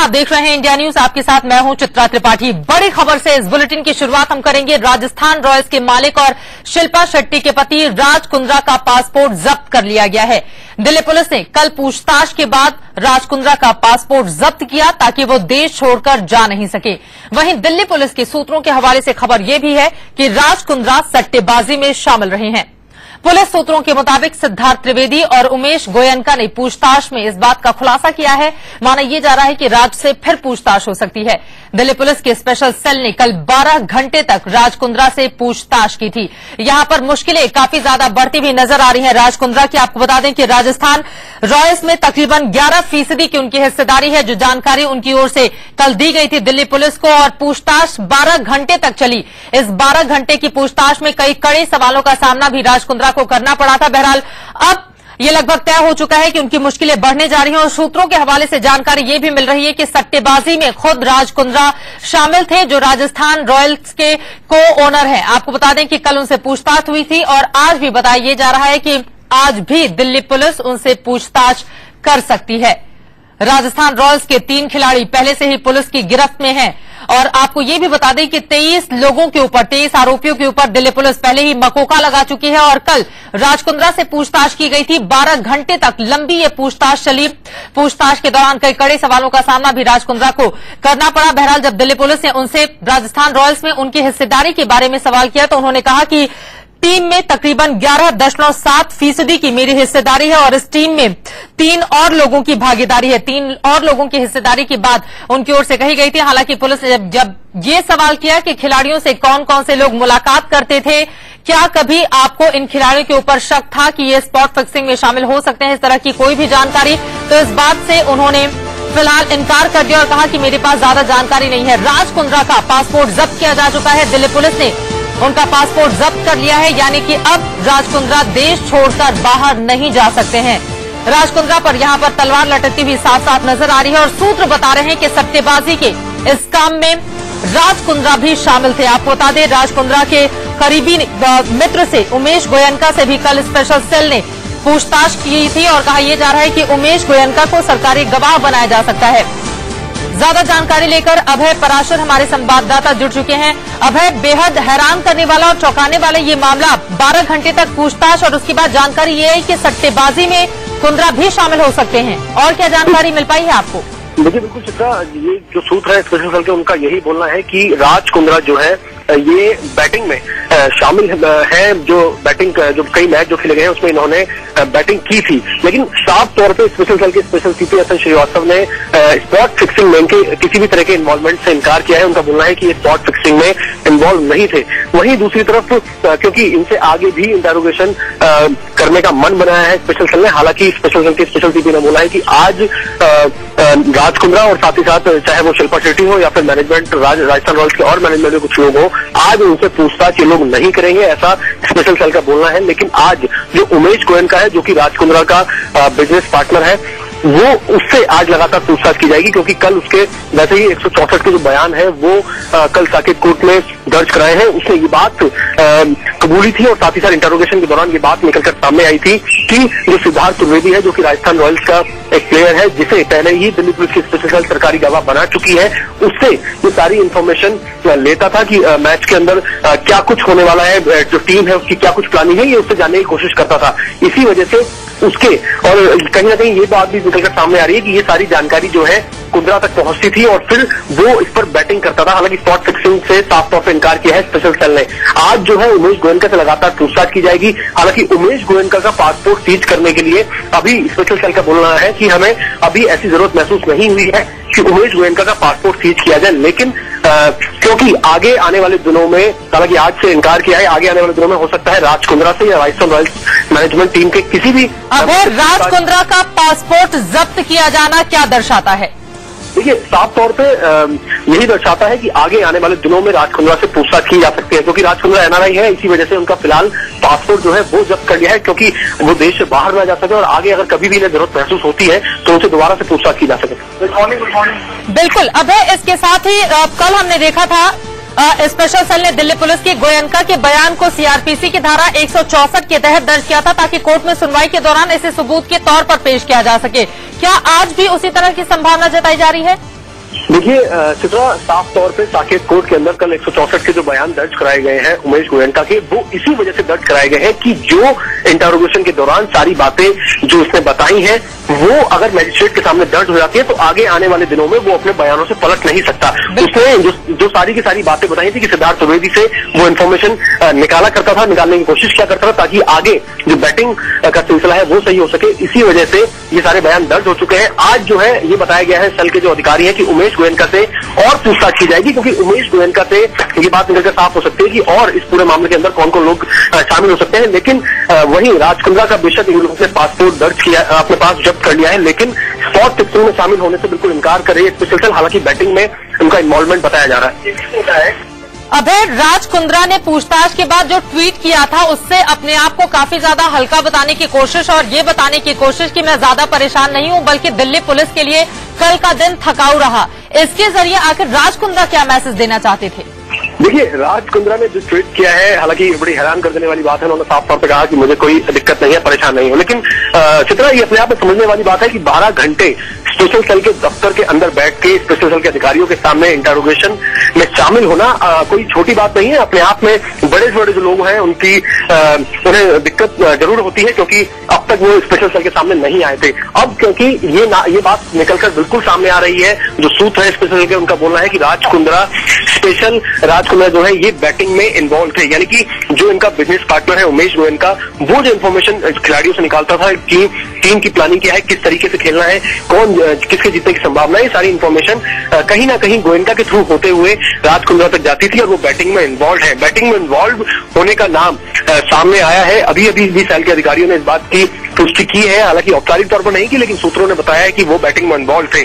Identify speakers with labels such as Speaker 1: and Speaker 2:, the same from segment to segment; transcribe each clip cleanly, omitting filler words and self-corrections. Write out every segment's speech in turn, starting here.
Speaker 1: आप देख रहे हैं इंडिया न्यूज। आपके साथ मैं हूं चित्रा त्रिपाठी। बड़ी खबर से इस बुलेटिन की शुरुआत हम करेंगे। राजस्थान रॉयल्स के मालिक और शिल्पा शेट्टी के पति राज कुंद्रा का पासपोर्ट जब्त कर लिया गया है। दिल्ली पुलिस ने कल पूछताछ के बाद राज कुंद्रा का पासपोर्ट जब्त किया ताकि वो देश छोड़कर जा नहीं सके। वहीं दिल्ली पुलिस के सूत्रों के हवाले से खबर यह भी है कि राज कुंद्रा सट्टेबाजी में शामिल रहे हैं। पुलिस सूत्रों के मुताबिक सिद्धार्थ त्रिवेदी और उमेश गोयनका ने पूछताछ में इस बात का खुलासा किया है। माना यह जा रहा है कि राज से फिर पूछताछ हो सकती है। दिल्ली पुलिस के स्पेशल सेल ने कल 12 घंटे तक राज कुंद्रा से पूछताछ की थी। यहां पर मुश्किलें काफी ज्यादा बढ़ती हुई नजर आ रही हैं राज कुंद्रा की। आपको बता दें कि राजस्थान रॉयल्स में तकरीबन 11% की उनकी हिस्सेदारी है, जो जानकारी उनकी ओर से कल दी गई थी दिल्ली पुलिस को, और पूछताछ 12 घंटे तक चली। इस 12 घंटे की पूछताछ में कई कड़े सवालों का सामना भी राज कुंद्रा को करना पड़ा था। बहरहाल अब ये लगभग तय हो चुका है कि उनकी मुश्किलें बढ़ने जा रही हैं और सूत्रों के हवाले से जानकारी ये भी मिल रही है कि सट्टेबाजी में खुद राज कुंद्रा शामिल थे, जो राजस्थान रॉयल्स के को ओनर हैं। आपको बता दें कि कल उनसे पूछताछ हुई थी और आज भी बताया जा रहा है कि आज भी दिल्ली पुलिस उनसे पूछताछ कर सकती है। राजस्थान रॉयल्स के 3 खिलाड़ी पहले से ही पुलिस की गिरफ्त में हैं और आपको ये भी बता दें कि 23 आरोपियों के ऊपर दिल्ली पुलिस पहले ही मकोका लगा चुकी है और कल राज कुंद्रा से पूछताछ की गई थी। 12 घंटे तक लंबी ये पूछताछ चली। पूछताछ के दौरान कई कड़े सवालों का सामना भी राज कुंद्रा को करना पड़ा। बहरहाल जब दिल्ली पुलिस ने उनसे राजस्थान रॉयल्स में उनकी हिस्सेदारी के बारे में सवाल किया तो उन्होंने कहा कि टीम में तकरीबन 11.7% की मेरी हिस्सेदारी है और इस टीम में 3 और लोगों की भागीदारी है। 3 और लोगों की हिस्सेदारी की बात उनकी ओर से कही गई थी। हालांकि पुलिस ने जब ये सवाल किया कि खिलाड़ियों से कौन कौन से लोग मुलाकात करते थे, क्या कभी आपको इन खिलाड़ियों के ऊपर शक था कि ये स्पॉट फिक्सिंग में शामिल हो सकते हैं, इस तरह की कोई भी जानकारी, तो इस बात से उन्होंने फिलहाल इनकार कर दिया और कहा कि मेरे पास ज्यादा जानकारी नहीं है। राज कुंद्रा का पासपोर्ट जब्त किया जा चुका है। दिल्ली पुलिस ने उनका पासपोर्ट जब्त कर लिया है, यानी कि अब राज कुंद्रा देश छोड़कर बाहर नहीं जा सकते हैं। राज कुंद्रा पर यहां पर तलवार लटकती हुई साफ साफ नजर आ रही है और सूत्र बता रहे हैं कि सट्टेबाजी के इस काम में राज कुंद्रा भी शामिल थे। आपको बता दें राज कुंद्रा के करीबी मित्र से उमेश गोयनका से भी कल स्पेशल सेल ने पूछताछ की थी और कहा यह जा रहा है कि उमेश गोयनका को सरकारी गवाह बनाया जा सकता है। ज्यादा जानकारी लेकर अभय पराशर हमारे संवाददाता जुड़ चुके हैं। अभय, बेहद हैरान करने वाला और चौंकाने वाला ये मामला, 12 घंटे तक पूछताछ और उसके बाद जानकारी ये है कि सट्टेबाजी में कुंद्रा भी शामिल हो सकते हैं। और क्या जानकारी मिल पाई है आपको?
Speaker 2: देखिए बिल्कुल चित्रा, ये जो सूत्र है स्पेशल सेल के उनका यही बोलना है कि राज कुंद्रा जो है ये बैटिंग में शामिल है। जो बैटिंग जो कई मैच जो खेले गए हैं उसमें इन्होंने बैटिंग की थी, लेकिन साफ तौर पे स्पेशल सेल के special CP S N Srivastava ने स्पॉट फिक्सिंग में इनके किसी भी तरह के इन्वॉल्वमेंट से इनकार किया है। उनका बोलना है कि ये स्पॉट फिक्सिंग में इन्वॉल्व नहीं थे। वहीं दूसरी तरफ क्योंकि इनसे आगे भी इंटेरोगेशन करने का मन बनाया है स्पेशल सेल ने। हालांकि स्पेशल सेल के स्पेशल सीपी ने बोला है कि आज राज कुंद्रा और साथ ही साथ चाहे वो शिल्पा शेट्टी हो या फिर मैनेजमेंट राजस्थान रॉयल्स के और मैनेजमेंट के कुछ लोग हो, आज उनसे पूछताछ ये लोग नहीं करेंगे, ऐसा स्पेशल सेल का बोलना है। लेकिन आज जो उमेश गोयनका है, जो कि राज कुंद्रा का बिजनेस पार्टनर है, वो उससे आज लगातार पूछताछ की जाएगी क्योंकि कल उसके वैसे ही 164 के जो बयान है वो कल साकेत कोर्ट में दर्ज कराए हैं। उसने ये बात कबूली थी और साथ ही साथ इंटरोगेशन के दौरान ये बात निकलकर सामने आई थी कि जो सिद्धार्थ त्रिवेदी है, जो कि राजस्थान रॉयल्स का एक प्लेयर है, जिसे पहले ही दिल्ली पुलिस की स्पेशल सेल सरकारी गवाह बना चुकी है, उससे ये सारी इंफॉर्मेशन लेता था कि मैच के अंदर क्या कुछ होने वाला है, जो टीम है उसकी क्या कुछ प्लानिंग है, ये उससे जानने की कोशिश करता था। इसी वजह से उसके और कहीं ना कहीं ये बात भी निकलकर सामने आ रही है कि ये सारी जानकारी जो है कुंद्रा तक पहुंचती थी और फिर वो इस पर बैटिंग करता था। हालांकि स्पॉट फिक्सिंग से साफ तौर पर इनकार किया है स्पेशल सेल ने। आज जो है उमेश गोयनका से लगातार पूछताछ की जाएगी। हालांकि उमेश गोयनका का पासपोर्ट सीज करने के लिए अभी स्पेशल सेल का बोलना है कि हमें अभी ऐसी जरूरत महसूस नहीं हुई है कि उमेश गोयनका का पासपोर्ट सीज किया जाए, लेकिन क्योंकि आगे आने वाले दिनों में, हालांकि आज से इनकार किया है, आगे आने वाले दिनों में हो सकता है राज कुंद्रा से या राजस्थान रॉयल्स मैनेजमेंट टीम के किसी भी।
Speaker 1: अगर राज कुंद्रा का पासपोर्ट जब्त किया जाना क्या दर्शाता है?
Speaker 2: देखिए साफ तौर पे यही दर्शाता है कि आगे आने वाले दिनों में राज कुंद्रा से पूछताछ की जा सकती है, क्योंकि राज कुंद्रा एनआरआई है, इसी वजह से उनका फिलहाल पासपोर्ट जो है वो जब्त कर लिया है क्योंकि वो देश से बाहर न जा सके और आगे अगर कभी भी इन्हें जरूरत महसूस होती है तो उनसे दोबारा से पूछताछ की जा सके।
Speaker 1: बिल्कुल अभय, इसके साथ ही कल हमने देखा था स्पेशल सेल ने दिल्ली पुलिस के गोयनका के बयान को सीआरपीसी की धारा 164 के तहत दर्ज किया था ताकि कोर्ट में सुनवाई के दौरान इसे सबूत के तौर पर पेश किया जा सके। क्या आज भी उसी तरह की संभावना जताई जा रही है?
Speaker 2: देखिए चित्रा, साफ तौर पे साकेत कोर्ट के अंदर कल 164 के जो बयान दर्ज कराए गए हैं उमेश गोयनका के, वो इसी वजह से दर्ज कराए गए हैं कि जो इंटरोगेशन के दौरान सारी बातें जो उसने बताई हैं वो अगर मजिस्ट्रेट के सामने दर्ज हो जाती है तो आगे आने वाले दिनों में वो अपने बयानों से पलट नहीं सकता। उसने जो सारी की सारी बातें बताई थी कि सिद्धार्थ त्रिवेदी से वो इन्फॉर्मेशन निकालने की कोशिश किया करता था ताकि आगे जो बैटिंग का सिलसिला है वो सही हो सके। इसी वजह से ये सारे बयान दर्ज हो चुके हैं। आज जो है ये बताया गया है सेल के जो अधिकारी है कि उमेश गोयनका से और पूछताछ की जाएगी, क्योंकि उमेश गोयनका से ये बात निकलकर साफ हो सकती है कि और इस पूरे मामले के अंदर कौन कौन लोग शामिल हो सकते हैं। लेकिन वहीं राज कुंद्रा का बेशक इन लोगों ने पासपोर्ट दर्ज किया, अपने पास जब्त कर लिया है, लेकिन स्पॉट फिक्सिंग में शामिल होने से बिल्कुल इनकार कर रही है स्पेशल सेल। हालांकि बैटिंग में उनका इन्वॉल्वमेंट बताया जा रहा है।
Speaker 1: अभय, राज कुंद्रा ने पूछताछ के बाद जो ट्वीट किया था उससे अपने आप को काफी ज्यादा हल्का बताने की कोशिश और ये बताने की कोशिश कि मैं ज्यादा परेशान नहीं हूं, बल्कि दिल्ली पुलिस के लिए कल का दिन थकाऊ रहा। इसके जरिए आखिर राज कुंद्रा क्या मैसेज देना चाहते थे?
Speaker 2: देखिए, राज कुंद्रा ने जो ट्वीट किया है, हालांकि बड़ी हैरान कर देने वाली बात है। उन्होंने साफ तौर पर कहा कि मुझे कोई दिक्कत नहीं है, परेशान नहीं हूं। लेकिन चित्रा, ये अपने आप में समझने वाली बात है कि 12 घंटे स्पेशल सेल के दफ्तर के अंदर बैठ के स्पेशल सेल के अधिकारियों के सामने इंटरोगेशन में शामिल होना कोई छोटी बात नहीं है। अपने आप में बड़े बड़े जो लोग हैं उनकी उन्हें दिक्कत जरूर होती है, क्योंकि अब तक वो स्पेशल सेल के सामने नहीं आए थे। अब क्योंकि ये बात निकलकर बिल्कुल सामने आ रही है, जो सूत्र है स्पेशल सेल के उनका बोलना है कि राज कुंद्रा जो है ये बैटिंग में इन्वॉल्व थे, यानी कि जो इनका बिजनेस पार्टनर है उमेश गोयनका, वो जो इन्फॉर्मेशन खिलाड़ियों से निकालता था कि टीम की प्लानिंग क्या है, किस तरीके से खेलना है, कौन किसके जीतने की संभावना है, सारी इन्फॉर्मेशन कहीं ना कहीं गोयनका के थ्रू होते हुए राज कुंद्रा तक जाती थी और वो बैटिंग में इन्वॉल्व है। बैटिंग में इन्वॉल्व होने का नाम सामने आया है। अभी भी सेल के अधिकारियों ने इस बात की पुष्टि की है, हालांकि औपचारिक तौर पर नहीं की, लेकिन सूत्रों ने बताया है कि वो बैटिंग में इन्वॉल्व थे।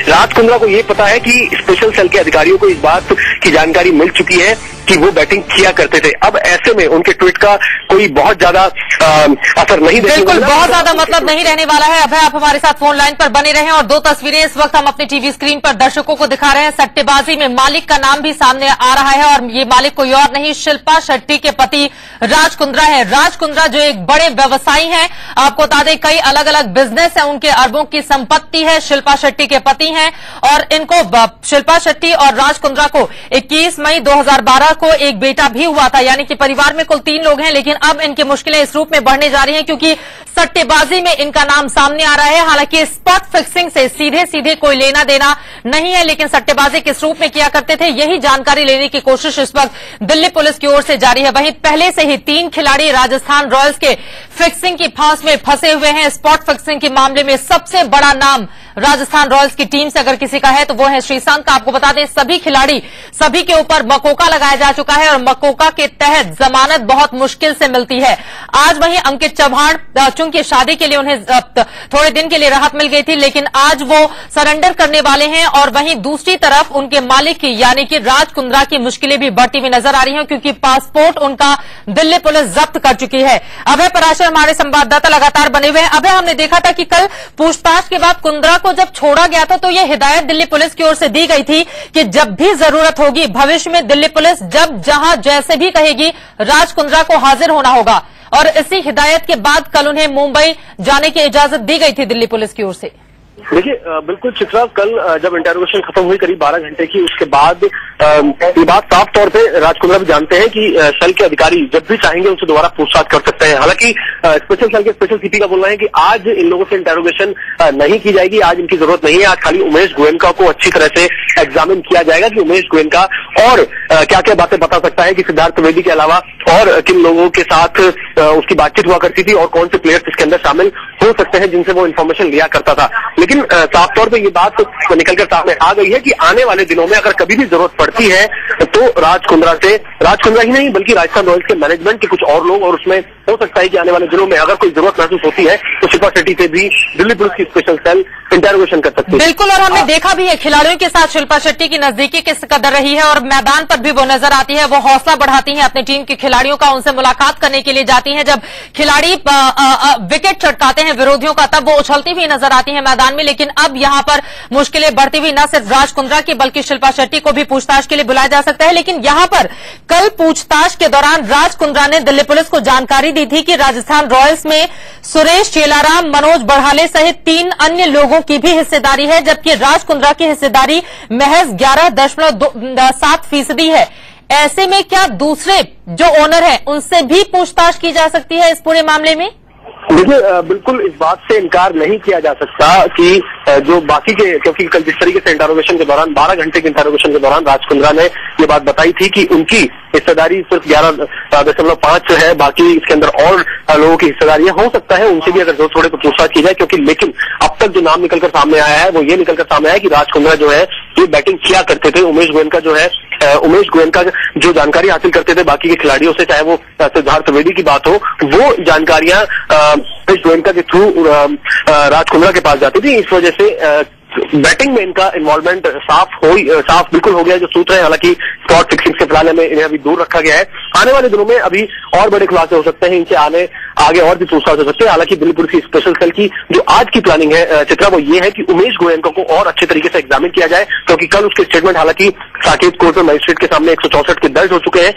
Speaker 2: राज कुंद्रा को ये पता है कि स्पेशल सेल के अधिकारियों को इस बात की जानकारी मिल चुकी है कि वो बैटिंग किया करते थे। अब ऐसे में उनके ट्वीट का कोई बहुत ज्यादा असर नहीं,
Speaker 1: बिल्कुल बहुत ज्यादा मतलब नहीं रहने वाला है। अभय, आप हमारे साथ फोन लाइन पर बने रहें और 2 तस्वीरें इस वक्त हम अपनी टीवी स्क्रीन पर दर्शकों को दिखा रहे हैं। सट्टेबाजी में मालिक का नाम भी सामने आ रहा है और ये मालिक कोई और नहीं, शिल्पा शेट्टी के पति राज कुंद्रा है। राज कुंद्रा जो एक बड़े व्यवसायी हैं, आपको बता दें कई अलग अलग बिजनेस है, उनके अरबों की संपत्ति है, शिल्पा शेट्टी के पति हैं और इनको शिल्पा शेट्टी और राज कुंद्रा को 21 मई 2012 को एक बेटा भी हुआ था, यानी कि परिवार में कुल 3 लोग हैं। लेकिन अब इनकी मुश्किलें इस रूप में बढ़ने जा रही हैं क्योंकि सट्टेबाजी में इनका नाम सामने आ रहा है। हालांकि स्पॉट फिक्सिंग से सीधे सीधे कोई लेना देना नहीं है, लेकिन सट्टेबाजी किस रूप में किया करते थे यही जानकारी लेने की कोशिश इस वक्त दिल्ली पुलिस की ओर से जारी है। वहीं पहले से ही 3 खिलाड़ी राजस्थान रॉयल्स के फिक्सिंग की फांस में फंसे हुए हैं। स्पॉट फिक्सिंग के मामले में सबसे बड़ा नाम राजस्थान रॉयल्स की टीम से अगर किसी का है तो वो है श्रीसंत का। आपको बता दें सभी खिलाड़ी सभी के ऊपर मकोका लगाया जा चुका है और मकोका के तहत जमानत बहुत मुश्किल से मिलती है। आज वहीं अंकित चौहान, चूंकि शादी के लिए उन्हें थोड़े दिन के लिए राहत मिल गई थी, लेकिन आज वो सरेंडर करने वाले हैं। और वहीं दूसरी तरफ उनके मालिक की यानी कि राज कुंद्रा की मुश्किलें भी बढ़ती हुई नजर आ रही हैं क्योंकि पासपोर्ट उनका दिल्ली पुलिस जब्त कर चुकी है। अभय पराशर हमारे संवाददाता लगातार बने हुए हैं। अभय, हमने देखा था कि कल पूछताछ के बाद कुंद्रा को जब छोड़ा गया था तो यह हिदायत दिल्ली पुलिस की ओर से दी गई थी कि जब भी जरूरत होगी भविष्य में दिल्ली पुलिस जब जहां जैसे भी कहेगी राज कुंद्रा को हाजिर होना होगा। और इसी हिदायत के बाद कल उन्हें मुंबई जाने की इजाजत दी गई थी दिल्ली पुलिस की ओर से।
Speaker 2: देखिए, बिल्कुल चित्रा, कल जब इंटरोगेशन खत्म हुई करीब 12 घंटे की, उसके बाद ये बात साफ तौर पे राज कुंद्रा भी जानते हैं कि सेल के अधिकारी जब भी चाहेंगे उनसे दोबारा पूछताछ कर सकते हैं। हालांकि स्पेशल सेल के स्पेशल सीपी का बोलना है कि आज इन लोगों से इंटरोगेशन नहीं की जाएगी, आज इनकी जरूरत नहीं है। आज खाली उमेश गोयनका को अच्छी तरह से एग्जामिन किया जाएगा कि उमेश गोयनका और क्या क्या बातें बता सकता है कि सिद्धार्थ त्रिवेदी के अलावा और किन लोगों के साथ उसकी बातचीत हुआ करती थी और कौन से प्लेयर्स इसके अंदर शामिल हो सकते हैं जिनसे वो इन्फॉर्मेशन लिया करता था। लेकिन साफ तौर पे ये बात निकलकर सामने आ गई है कि आने वाले दिनों में अगर कभी भी जरूरत पड़ती है तो राज कुंद्रा ही नहीं बल्कि राजस्थान रॉयल्स के मैनेजमेंट के कुछ और लोग, और उसमें हो सकता है कि आने वाले दिनों में अगर कोई जरूरत महसूस होती है तो शिल्पा शेट्टी से भी दिल्ली पुलिस की स्पेशल सेल इंटरोगेशन कर सकती है।
Speaker 1: बिल्कुल, और हमने देखा भी है खिलाड़ियों के साथ शिल्पा शेट्टी की नजदीकी किस कदर रही है और मैदान पर भी वो नजर आती है, वो हौसला बढ़ाती है अपनी टीम के खिलाड़ियों का, उनसे मुलाकात करने के लिए जाती हैं। जब खिलाड़ी विकेट चटकाते हैं, विरोधियों का, तब वो उछलती हुई नजर आती है मैदान में। लेकिन अब यहां पर मुश्किलें बढ़ती हुई न सिर्फ राज कुंद्रा की बल्कि शिल्पा शेट्टी को भी पूछताछ के लिए बुलाया जा सकता है। लेकिन यहां पर कल पूछताछ के दौरान राज कुंद्रा ने दिल्ली पुलिस को जानकारी दी थी कि राजस्थान रॉयल्स में सुरेश चेलाराम, मनोज बढ़ाले सहित 3 अन्य लोगों की भी हिस्सेदारी है, जबकि राज कुंद्रा की हिस्सेदारी महज 11.7% है। ऐसे में क्या दूसरे जो ओनर हैं उनसे भी पूछताछ की जा सकती है इस पूरे मामले में?
Speaker 2: देखिए, बिल्कुल इस बात से इनकार नहीं किया जा सकता कि जो बाकी के, क्योंकि कल जिस तरीके से इंटरोगेशन के दौरान 12 घंटे के इंटरोगेशन के दौरान राज कुंद्रा ने ये बात बताई थी कि उनकी हिस्सेदारी सिर्फ 11.5 है, बाकी इसके अंदर और लोगों की हिस्सेदारियां हो सकता है, उनसे भी अगर जो थोड़े पूछताछ की जाए। क्योंकि लेकिन अब तक जो नाम निकलकर सामने आया है वो ये निकलकर सामने आया है कि राज कुंद्रा जो है ये बैटिंग किया करते थे। उमेश गोयनका जो है, उमेश गोयनका जो जानकारी हासिल करते थे बाकी के खिलाड़ियों से, चाहे वो सिद्धार्थ त्रिवेदी की बात हो, वो जानकारियां उमेश गोयनका के थ्रू राज कुंद्रा के पास जाती थी। इस वजह से बैटिंग में इनका इन्वॉल्वमेंट साफ बिल्कुल हो गया जो सूत्र है। हालांकि स्पॉट फिक्सिंग से फिलहाल इन्हें अभी दूर रखा गया है। आने वाले दिनों में अभी और बड़े खुलासे हो सकते हैं, इनसे आगे और भी पूछताछ हो सकते हैं। हालांकि दिल्ली पुलिस की स्पेशल सेल की जो आज की प्लानिंग है चित्रा, वो ये है कि उमेश गोयनका को और अच्छे तरीके से एग्जामिन किया जाए, क्योंकि कल उसके स्टेटमेंट हालांकि साकेत कोर्ट में मजिस्ट्रेट के सामने 164 के दर्ज हो चुके हैं।